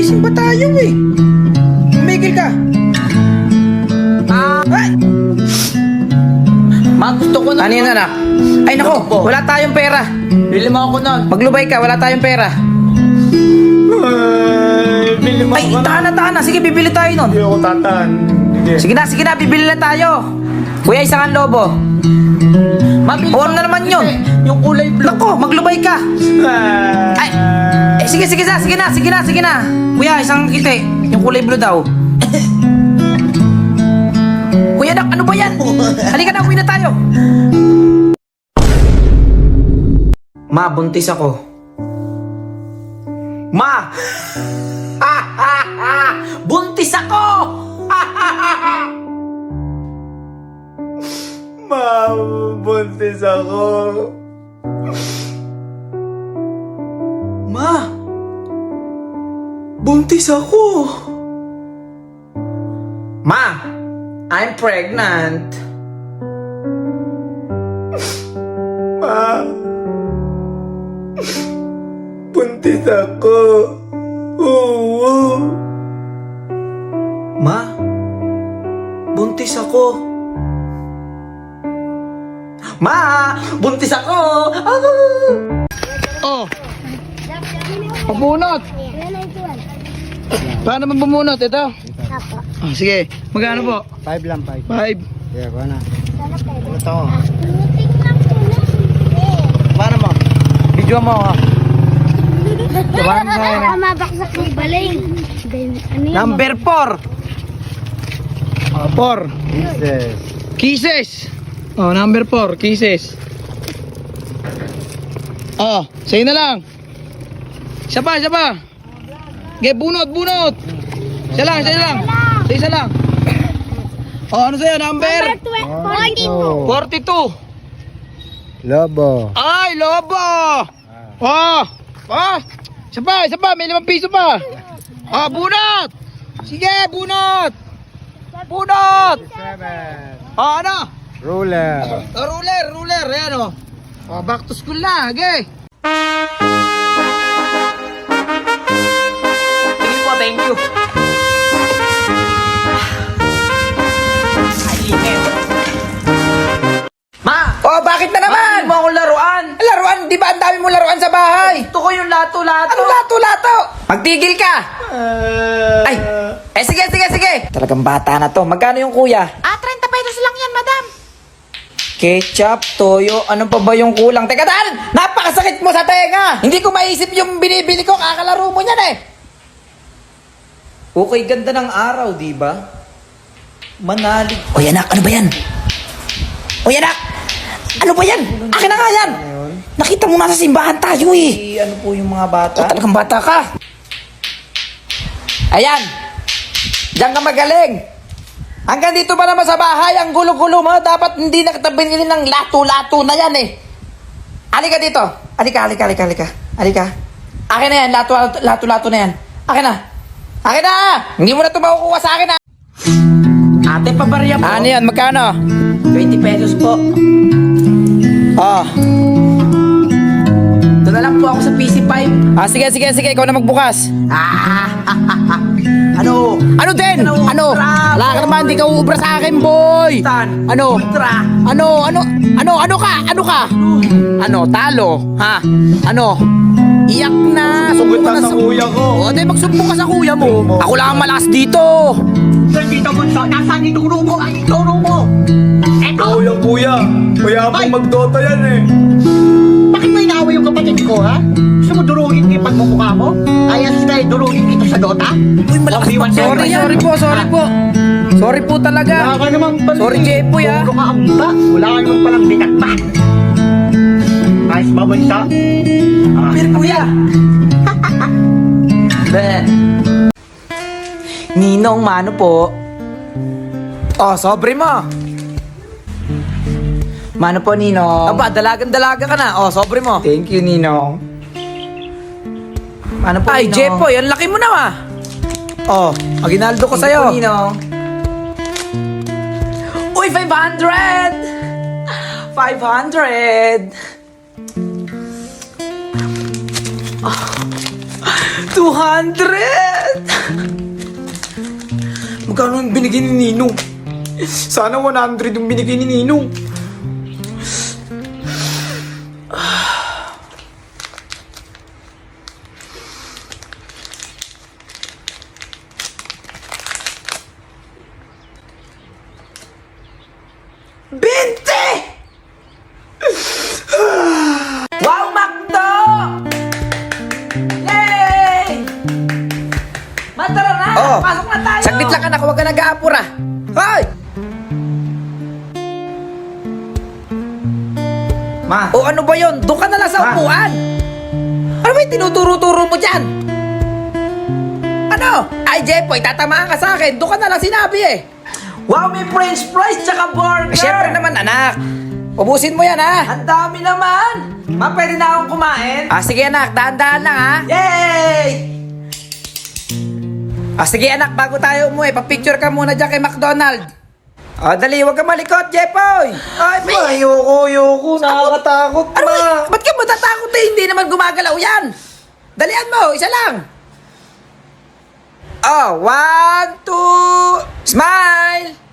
Gising ba tayo eh? Tumigil ka. Ay! Ma, gusto ko na. Ano yun, anak? Ay nako, wala tayong pera. Bili mo ako nun. Maglubay ka, wala tayong pera. Bili mo Ay, ako na. tahan na. Sige, bibili tayo nun. Hindi ako tataan. Sige na, bibili na tayo. Kuya, isang lobo. Mabili O, ano na naman yun? Yung kulay blue. Nako, maglubay ka. Ay, sige na. Kuya, isang kite. Yung kulay blue daw. Kuya, anak, ano ba yan? Halika na, uwi na tayo. Ma, buntis ako. Ma! Buntis ako! Mabuntis ako. Ma! Buntis ako! Ma! I'm pregnant. Ma. Buntis ako. Oo. Ma! Buntis ako. Ma! Buntis ako! Oh. Pabunot. Paano man bumunot? Ito? Apo. Oh, sige. Magkano po? 5 lang, 5. 5. Yeah, ko na. Sana pwede. Ito. Tinitingnan ko na hindi. Paano mo? Video mo ha. Diba? Mabaksak ng baling. Then, ano yun? Number 4. 4. Jesus. Kisses. Oh, number 4. Kisses. Oh, sa'yo na lang. Isa pa. Okay, bunot. Isa lang. Isa lang. Oh, ano sa'yo? Number? Number 42. 42. Lobo. Ay, lobo! Oh! Isa pa, may 5 piso pa. Oh, bunot! Sige, bunot! Oh, ano? Ruler. Oh, ruler, ayan oh. Oh, back to school na, okay? Sige po, thank you. Ma! Oh, bakit na naman? Hindi mo ako laruan. Laruan, di ba ang dami mo laruan sa bahay? Gusto ko yung lato-lato. Ano lato-lato? Magtigil ka! Ay! Sige. Talagang bata na to. Magkano yung kuya? 30 pesos lang yan, madam. Ketchup, toyo, ano pa ba yung kulang? Teka, Dan! Napakasakit mo sa tenga! Hindi ko maisip yung binibili ko, kakalaro mo niyan eh! Okay, ganda ng araw, di ba? Manalig. Oy, anak, ano ba yan? Oy, anak! Ano ba yan? Akin na nga yan! Nakita mo nasa simbahan tayo eh! Ano po yung mga bata? Oh, talagang bata ka! Ayan! Diyan ka magaling! Hanggang dito ba naman sa bahay, ang gulo-gulo mo, dapat hindi na kita binili ng lato-lato na yan eh. Halika dito. Halika. Akin na yan, lato-lato na yan. Akin na. Hindi mo na ito makukuha sa akin ha. Ate, pabarya po. Ano yan, magkano? 20 pesos po. Oh. Ito na lang po ako sa PC5. Sige, ikaw na magbukas. Ano? Ano din? Ano? Ano? Wala ka naman, di ka uubra sa akin, boy. Tan? Ano? Ultra? Ano ka? Ano, talo? Ha? Ano? Iyak na. Sumbong Sumbong ka sa kuya ko. O, di magsumbong ka sa kuya mo. Ako lang ang malakas dito. Dito mo, nasaan itong rumo? Ang itong rumo? Eto! Kuya. Kuya Ay! akong magdota yan eh. Bakit may inaaway yung kapatid ko, ha? Gusto mo durugin yung pagmumukha mo? Ayos na durugin dito sa Dota? Uy, malakas Sorry, pa. Sorry po. Sorry po Wala talaga. ka naman pala. Sorry, Jepoy, ha? Puro ka amba. Wala ka naman palang bigat pa. Ayos ba, bansa? Pero kuya. Ninong, mano po? Oh, sobre mo. Mano po, Ninong? Aba, dalaga ka na. Oh, sobre mo. Thank you, Ninong. Mano po, Ay, Ninong? Jepoy, ang laki mo na ah. Oh, aginaldo ko Thank you sa'yo. po, Ninong. Uy, 500! 500! 200! Magkano yung binigay ni Ninong? Sana 100 yung binigay ni Ninong. Binte! Wow, Macdo! Yay! Matara na! Oh, Pasok na tayo! Saglit lang anak, huwag ka nag-aapura. Hoy! Ma, O ano ba yun? Doon ka na lang sa Ma. upuan. Ano ba yung tinuturo-turo mo dyan? Ano? Ay, Jepoy, tatamaan ka sa akin. Doon ka na lang sinabi eh. wow, may french fries tsaka burger! Eh, syempre naman anak. Ubusin mo yan ha. Ang dami naman! Ma, pwede na akong kumain? Ah, sige anak, dahan-dahan lang ha. Yay! Ah, sige anak, bago tayo umuwi, papicture ka muna dyan kay McDonald. Ah, dali, huwag ka malikot, Jepoy. Ay, Ma, ayoko. Nakakatakot, Ano ba? Ba't ka matatakot eh? Hindi naman gumagalaw yan. Dalian mo, isa lang. Oh, 1, 2, smile!